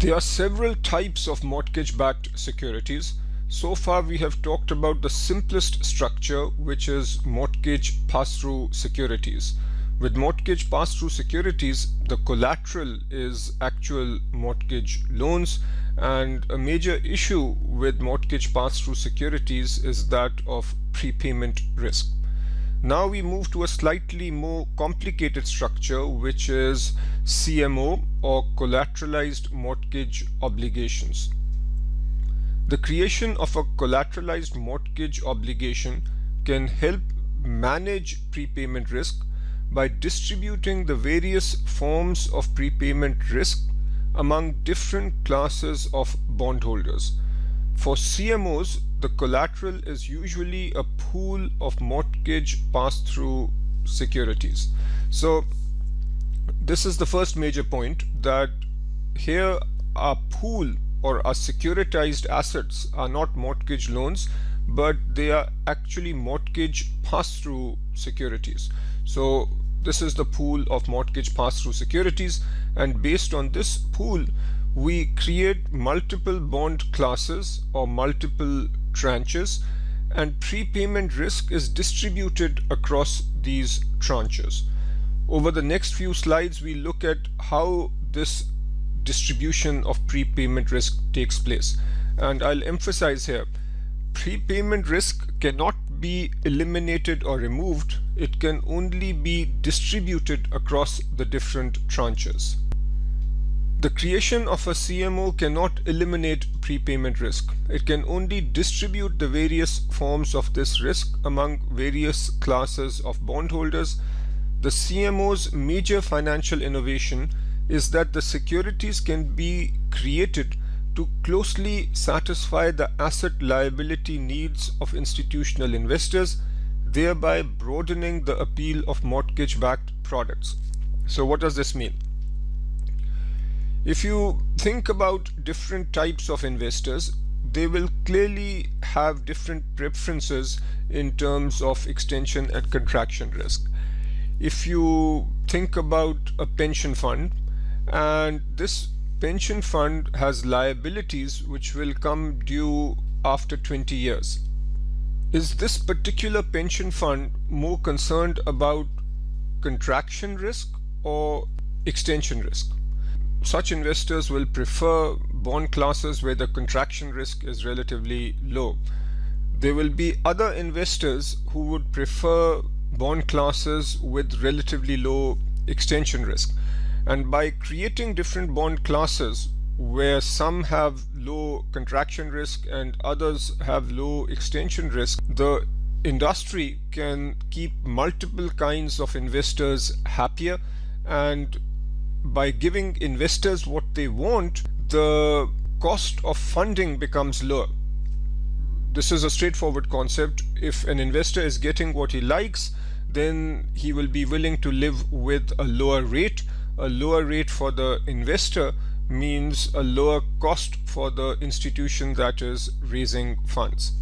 There are several types of mortgage-backed securities. So far we have talked about the simplest structure, which is mortgage pass-through securities. With mortgage pass-through securities, the collateral is actual mortgage loans, and a major issue with mortgage pass-through securities is that of prepayment risk. Now we move to a slightly more complicated structure, which is CMO, or collateralized mortgage obligations. The creation of a collateralized mortgage obligation can help manage prepayment risk by distributing the various forms of prepayment risk among different classes of bondholders. For CMOs, the collateral is usually a pool of mortgage pass-through securities. So this is the first major point, that here our pool or our securitized assets are not mortgage loans, but they are actually mortgage pass-through securities. So this is the pool of mortgage pass-through securities, and based on this pool we create multiple bond classes or multiple tranches, and prepayment risk is distributed across these tranches. Over the next few slides we look at how this distribution of prepayment risk takes place, and I'll emphasize here, prepayment risk cannot be eliminated or removed. It can only be distributed across the different tranches. The creation of a CMO cannot eliminate prepayment risk. It can only distribute the various forms of this risk among various classes of bondholders. The CMO's major financial innovation is that the securities can be created to closely satisfy the asset liability needs of institutional investors, thereby broadening the appeal of mortgage-backed products. So what does this mean? If you think about different types of investors, they will clearly have different preferences in terms of extension and contraction risk. If you think about a pension fund, and this pension fund has liabilities which will come due after 20 years. Is this particular pension fund more concerned about contraction risk or extension risk? Such investors will prefer bond classes where the contraction risk is relatively low. There will be other investors who would prefer bond classes with relatively low extension risk. And by creating different bond classes where some have low contraction risk and others have low extension risk, the industry can keep multiple kinds of investors happier, and by giving investors what they want, the cost of funding becomes lower. This is a straightforward concept. If an investor is getting what he likes, then he will be willing to live with a lower rate. A lower rate for the investor means a lower cost for the institution that is raising funds.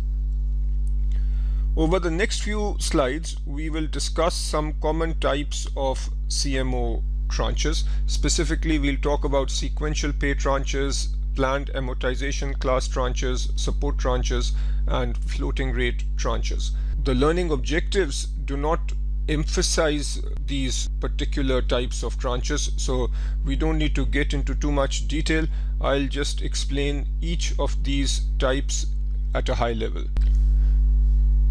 Over the next few slides, we will discuss some common types of CMO tranches. Specifically, we'll talk about sequential pay tranches, planned amortization class tranches, support tranches, and floating rate tranches. The learning objectives do not emphasize these particular types of tranches, so we don't need to get into too much detail. I'll just explain each of these types at a high level.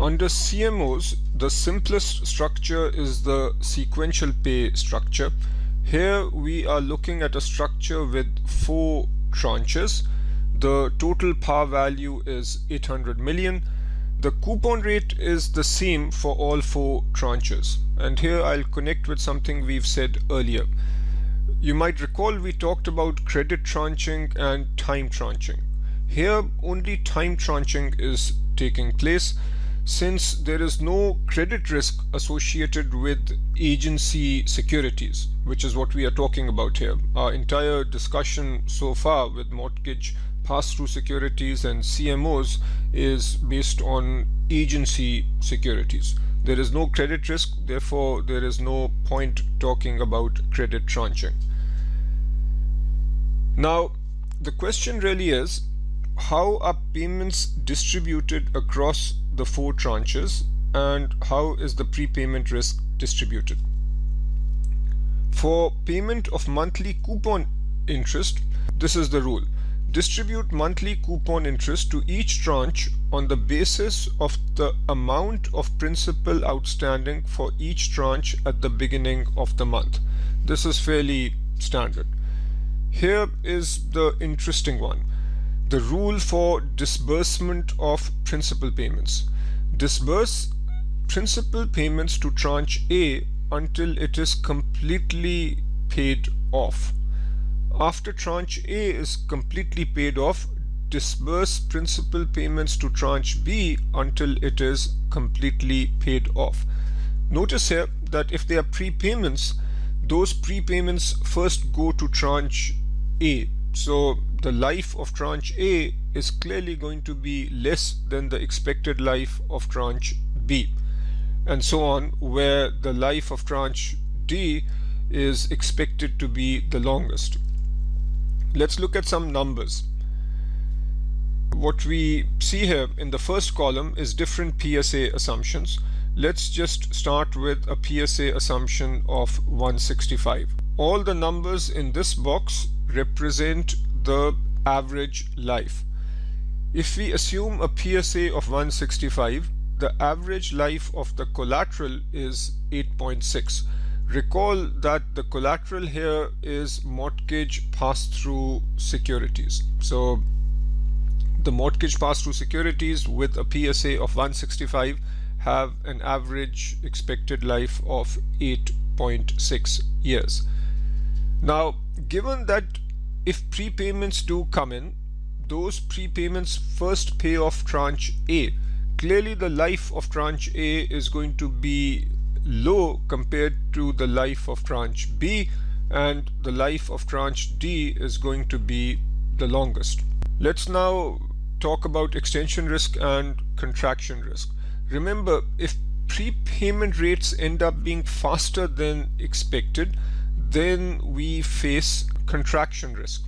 Under CMOs, the simplest structure is the sequential pay structure. Here we are looking at a structure with 4 tranches. The total par value is 800 million. The coupon rate is the same for all 4 tranches. And here I'll connect with something we've said earlier. You might recall we talked about credit tranching and time tranching. Here only time tranching is taking place, since there is no credit risk associated with agency securities, which is what we are talking about here. Our entire discussion so far with mortgage pass-through securities and CMOs is based on agency securities. There is no credit risk, therefore there is no point talking about credit tranching. Now, the question really is, how are payments distributed across the 4 tranches, and how is the prepayment risk distributed? For payment of monthly coupon interest, this is the rule. Distribute monthly coupon interest to each tranche on the basis of the amount of principal outstanding for each tranche at the beginning of the month. This is fairly standard. Here is the interesting one. The rule for disbursement of principal payments. Disburse principal payments to tranche A until it is completely paid off. After tranche A is completely paid off, disburse principal payments to tranche B until it is completely paid off. Notice here that if they are prepayments, those prepayments first go to tranche A. So the life of tranche A is clearly going to be less than the expected life of tranche B, and so on, where the life of tranche D is expected to be the longest. Let's look at some numbers. What we see here in the first column is different PSA assumptions. Let's just start with a PSA assumption of 165. All the numbers in this box represent the average life. If we assume a PSA of 165, the average life of the collateral is 8.6. Recall that the collateral here is mortgage pass-through securities. So the mortgage pass-through securities with a PSA of 165 have an average expected life of 8.6 years. Now, given that if prepayments do come in, those prepayments first pay off tranche A. Clearly the life of tranche A is going to be low compared to the life of tranche B, and the life of tranche D is going to be the longest. Let's now talk about extension risk and contraction risk. Remember, if prepayment rates end up being faster than expected, then we face contraction risk.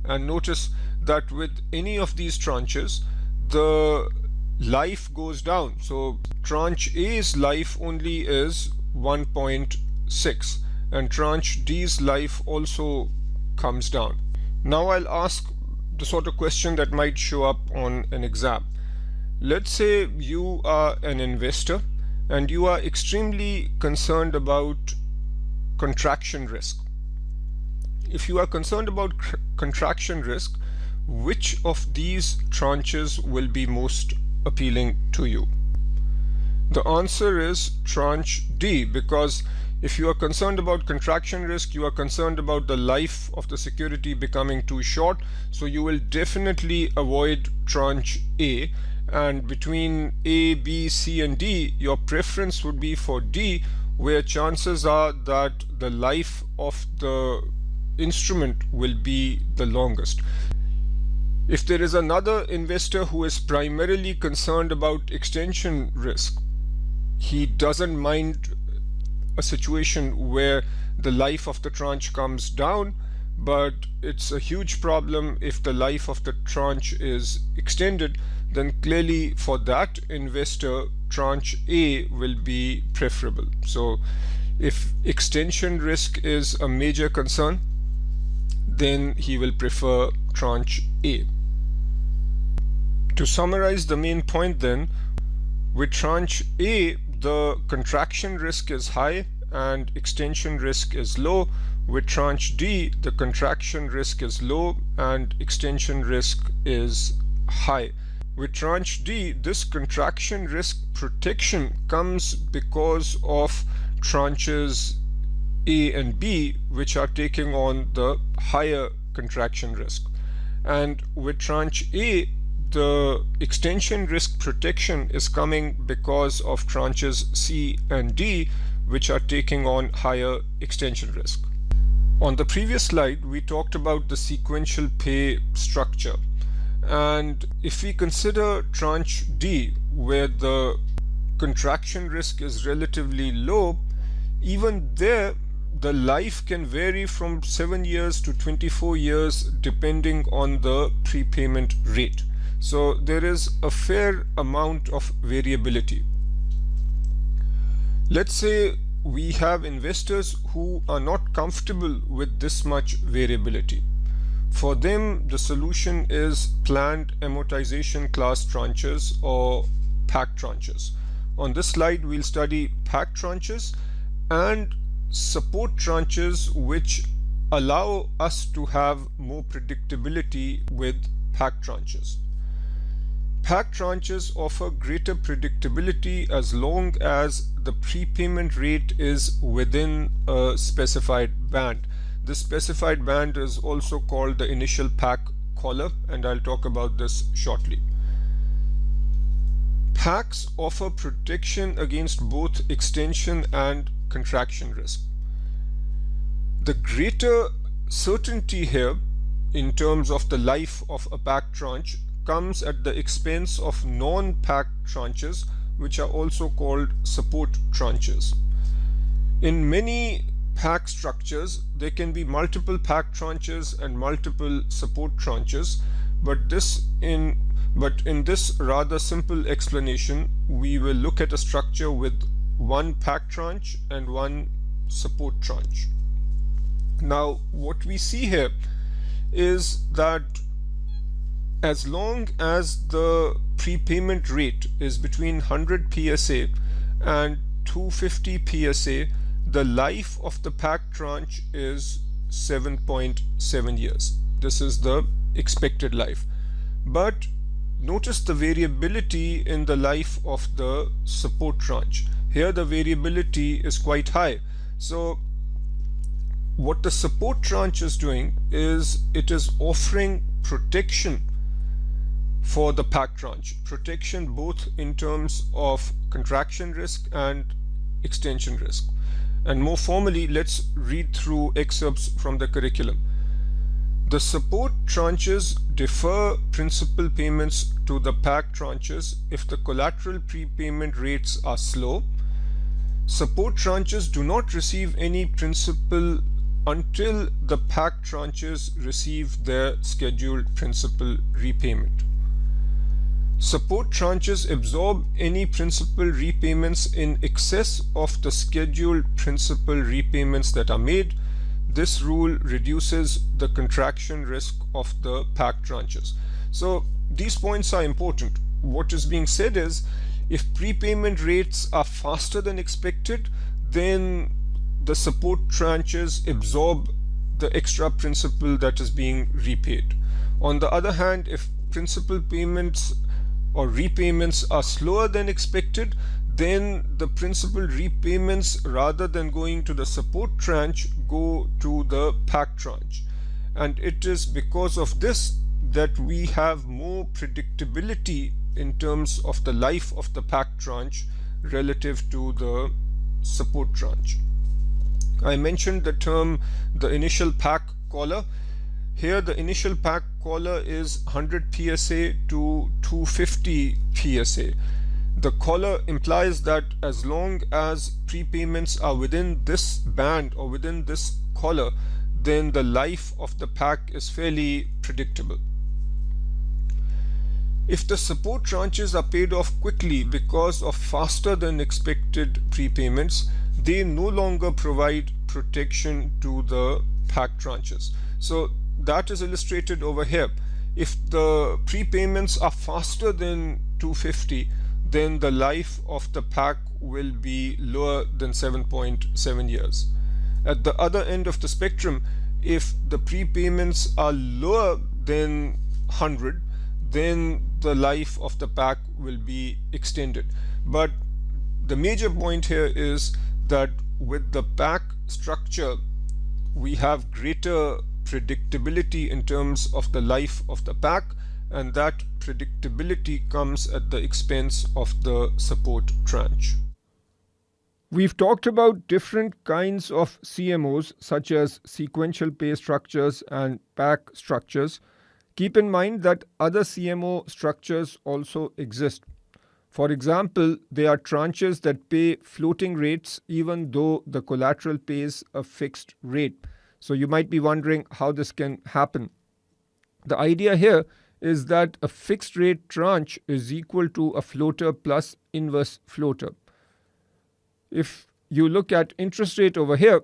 And notice that with any of these tranches, the life goes down. So tranche A's life only is 1.6 and tranche D's life also comes down. Now I'll ask the sort of question that might show up on an exam. Let's say you are an investor and you are extremely concerned about contraction risk. If you are concerned about contraction risk, which of these tranches will be most appealing to you? The answer is tranche D, because if you are concerned about contraction risk, you are concerned about the life of the security becoming too short, so you will definitely avoid tranche A, and between A, B, C and D, your preference would be for D, where chances are that the life of the instrument will be the longest. If there is another investor who is primarily concerned about extension risk, he doesn't mind a situation where the life of the tranche comes down, but it's a huge problem if the life of the tranche is extended, then clearly for that investor, tranche A will be preferable. So if extension risk is a major concern, then he will prefer tranche A. To summarize the main point then, with tranche A, the contraction risk is high and extension risk is low. With tranche D, the contraction risk is low and extension risk is high. With tranche D, this contraction risk protection comes because of tranches A and B, which are taking on the higher contraction risk. And with tranche A, the extension risk protection is coming because of tranches C and D, which are taking on higher extension risk. On the previous slide, we talked about the sequential pay structure. And if we consider tranche D, where the contraction risk is relatively low, even there, the life can vary from 7 years to 24 years depending on the prepayment rate. So there is a fair amount of variability. Let's say we have investors who are not comfortable with this much variability. For them, the solution is planned amortization class tranches or PAC tranches. On this slide, we'll study PAC tranches and support tranches, which allow us to have more predictability with PAC tranches. PAC tranches offer greater predictability as long as the prepayment rate is within a specified band. This specified band is also called the initial PAC collar, and I'll talk about this shortly. PACs offer protection against both extension and contraction risk. The greater certainty here in terms of the life of a PAC tranche comes at the expense of non-PAC tranches, which are also called support tranches. In many PAC structures, there can be multiple PAC tranches and multiple support tranches, but in this rather simple explanation, we will look at a structure with one PAC tranche and one support tranche. Now, what we see here is that as long as the prepayment rate is between 100 PSA and 250 PSA, the life of the PAC tranche is 7.7 years. This is the expected life. But notice the variability in the life of the support tranche. Here the variability is quite high. So what the support tranche is doing is it is offering protection for the PAC tranche, protection both in terms of contraction risk and extension risk. And more formally, let's read through excerpts from the curriculum. The support tranches defer principal payments to the PAC tranches if the collateral prepayment rates are slow. Support tranches do not receive any principal until the PAC tranches receive their scheduled principal repayment. Support tranches absorb any principal repayments in excess of the scheduled principal repayments that are made. This rule reduces the contraction risk of the PAC tranches. So these points are important. What is being said is if prepayment rates are faster than expected, then the support tranches absorb the extra principal that is being repaid. On the other hand, if principal payments or repayments are slower than expected, then the principal repayments, rather than going to the support tranche, go to the PAC tranche. And it is because of this that we have more predictability in terms of the life of the PAC tranche relative to the support tranche. I mentioned the term the initial PAC collar. Here the initial PAC collar is 100 PSA to 250 PSA. The collar implies that as long as prepayments are within this band or within this collar, then the life of the PAC is fairly predictable. If the support tranches are paid off quickly because of faster than expected prepayments, they no longer provide protection to the PAC tranches. So that is illustrated over here. If the prepayments are faster than 250, then the life of the PAC will be lower than 7.7 years. At the other end of the spectrum, if the prepayments are lower than 100, then the life of the PAC will be extended. But the major point here is that with the PAC structure, we have greater predictability in terms of the life of the PAC, and that predictability comes at the expense of the support tranche. We've talked about different kinds of CMOs such as sequential pay structures and PAC structures. Keep in mind that other CMO structures also exist. For example, there are tranches that pay floating rates even though the collateral pays a fixed rate. So you might be wondering how this can happen. The idea here is that a fixed rate tranche is equal to a floater plus inverse floater. If you look at interest rate over here,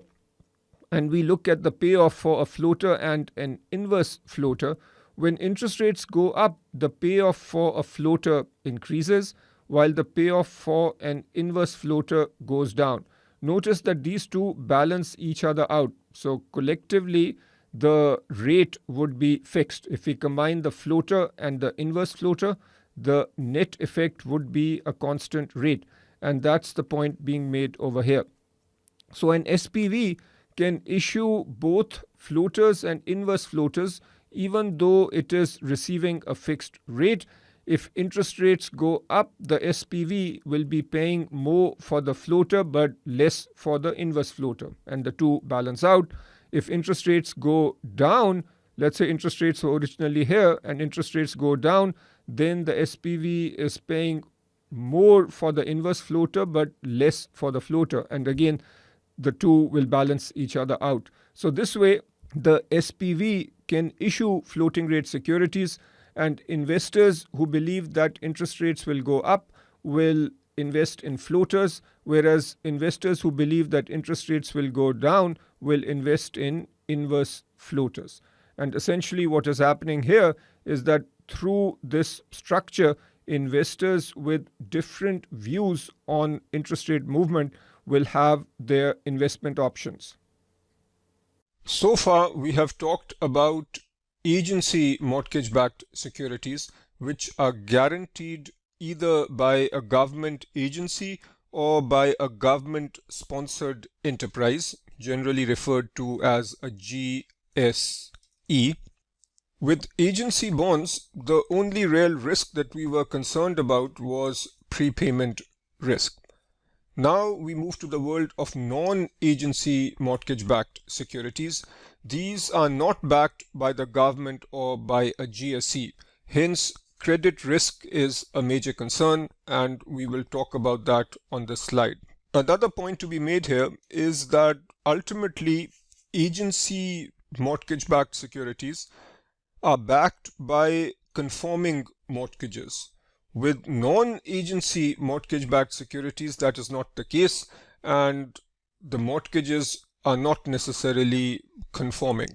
and we look at the payoff for a floater and an inverse floater, when interest rates go up, the payoff for a floater increases while the payoff for an inverse floater goes down. Notice that these two balance each other out. So collectively, the rate would be fixed. If we combine the floater and the inverse floater, the net effect would be a constant rate. And that's the point being made over here. So an SPV can issue both floaters and inverse floaters even though it is receiving a fixed rate. If interest rates go up, the SPV will be paying more for the floater but less for the inverse floater, and the two balance out. If interest rates go down, let's say interest rates were originally here and interest rates go down, then the SPV is paying more for the inverse floater but less for the floater, and again the two will balance each other out. So this way the SPV can issue floating rate securities, and investors who believe that interest rates will go up will invest in floaters, whereas investors who believe that interest rates will go down will invest in inverse floaters. And essentially what is happening here is that through this structure, investors with different views on interest rate movement will have their investment options. So far, we have talked about agency mortgage-backed securities, which are guaranteed either by a government agency or by a government-sponsored enterprise, generally referred to as a GSE. With agency bonds, the only real risk that we were concerned about was prepayment risk. Now we move to the world of non-agency mortgage-backed securities. These are not backed by the government or by a GSE. Hence, credit risk is a major concern, and we will talk about that on this slide. Another point to be made here is that ultimately agency mortgage-backed securities are backed by conforming mortgages. With non-agency mortgage-backed securities, that is not the case, and the mortgages are not necessarily conforming.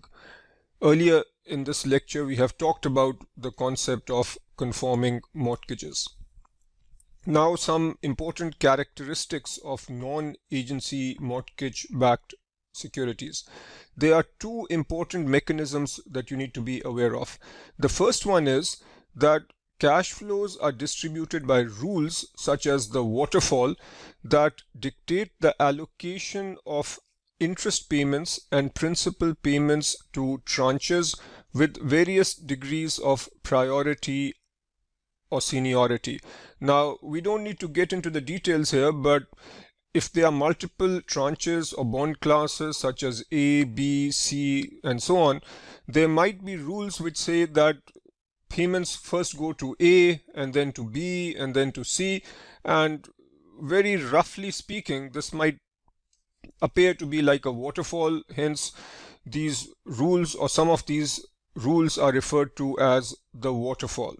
Earlier in this lecture, we have talked about the concept of conforming mortgages. Now, some important characteristics of non-agency mortgage-backed securities. There are two important mechanisms that you need to be aware of. The first one is that cash flows are distributed by rules such as the waterfall that dictate the allocation of interest payments and principal payments to tranches with various degrees of priority or seniority. Now, we don't need to get into the details here, but if there are multiple tranches or bond classes such as A, B, C, and so on, there might be rules which say that payments first go to A and then to B and then to C, and very roughly speaking, this might appear to be like a waterfall. Hence, these rules or some of these rules are referred to as the waterfall.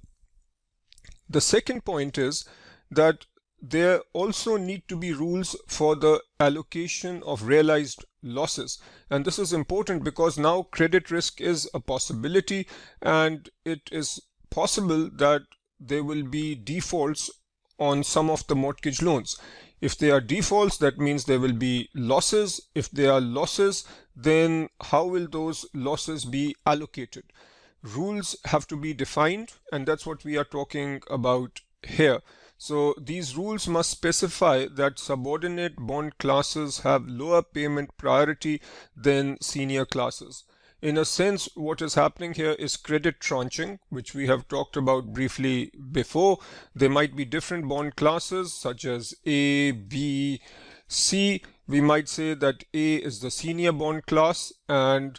The second point is that there also need to be rules for the allocation of realized losses, and this is important because now credit risk is a possibility, and it is possible that there will be defaults on some of the mortgage loans. If there are defaults, that means there will be losses. If there are losses, then how will those losses be allocated? Rules have to be defined, and that's what we are talking about here. So these rules must specify that subordinate bond classes have lower payment priority than senior classes. In a sense, what is happening here is credit tranching, which we have talked about briefly before. There might be different bond classes such as A, B, C. We might say that A is the senior bond class and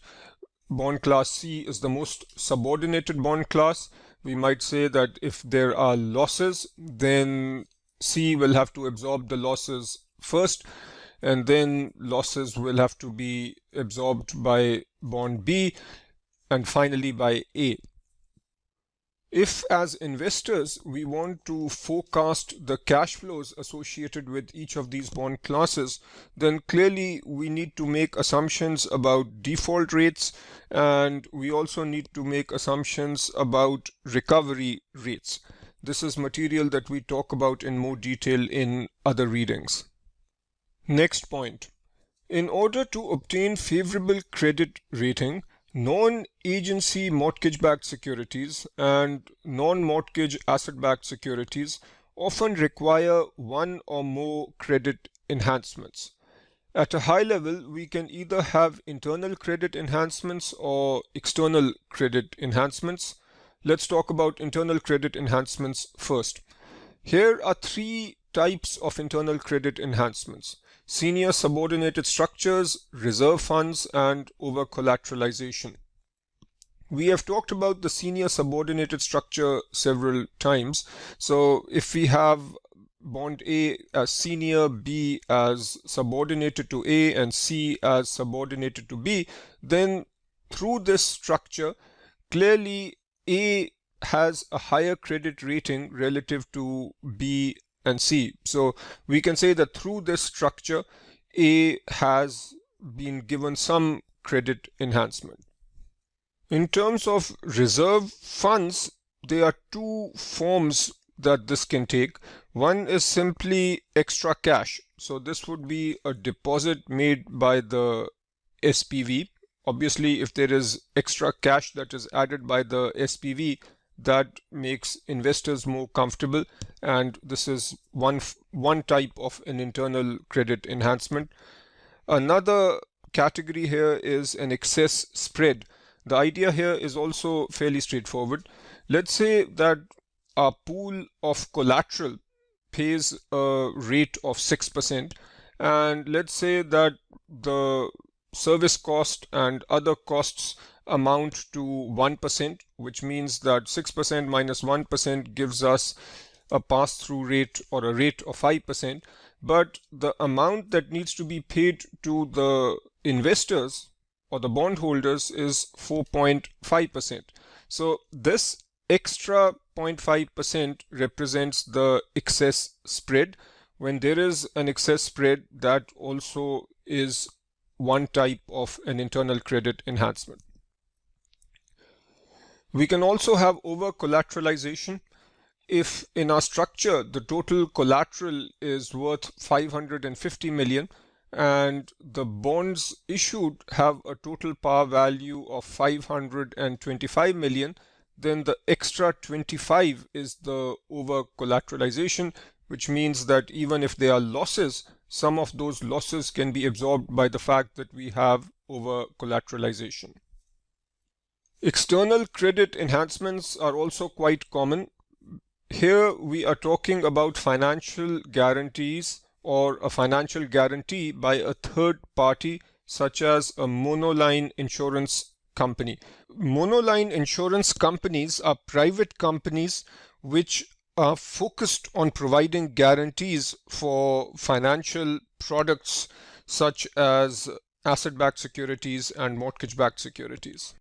bond class C is the most subordinated bond class. We might say that if there are losses, then C will have to absorb the losses first, and then losses will have to be absorbed by bond B, and finally by A. If as investors we want to forecast the cash flows associated with each of these bond classes, then clearly we need to make assumptions about default rates, and we also need to make assumptions about recovery rates. This is material that we talk about in more detail in other readings. Next point. In order to obtain favorable credit rating, non-agency mortgage-backed securities and non-mortgage asset-backed securities often require one or more credit enhancements. At a high level, we can either have internal credit enhancements or external credit enhancements. Let's talk about internal credit enhancements first. Here are three types of internal credit enhancements: senior subordinated structures, reserve funds, and over-collateralization. We have talked about the senior subordinated structure several times. So if we have bond A as senior, B as subordinated to A, and C as subordinated to B, then through this structure, clearly A has a higher credit rating relative to B and C. So we can say that through this structure, A has been given some credit enhancement. In terms of reserve funds, there are two forms that this can take. One is simply extra cash. So this would be a deposit made by the SPV. Obviously, if there is extra cash that is added by the SPV, that makes investors more comfortable, and this is one type of an internal credit enhancement. Another category here is an excess spread. The idea here is also fairly straightforward. Let's say that our pool of collateral pays a rate of 6%, and let's say that the service cost and other costs amount to 1%, which means that 6% minus 1% gives us a pass-through rate or a rate of 5%. But the amount that needs to be paid to the investors or the bondholders is 4.5%. So this extra 0.5% represents the excess spread. When there is an excess spread, that also is one type of an internal credit enhancement. We can also have over-collateralization. If in our structure the total collateral is worth 550 million and the bonds issued have a total par value of 525 million, then the extra 25 is the over-collateralization, which means that even if there are losses, some of those losses can be absorbed by the fact that we have over-collateralization. External credit enhancements are also quite common. Here we are talking about financial guarantees or a financial guarantee by a third party, such as a monoline insurance company. Monoline insurance companies are private companies which are focused on providing guarantees for financial products such as asset-backed securities and mortgage-backed securities.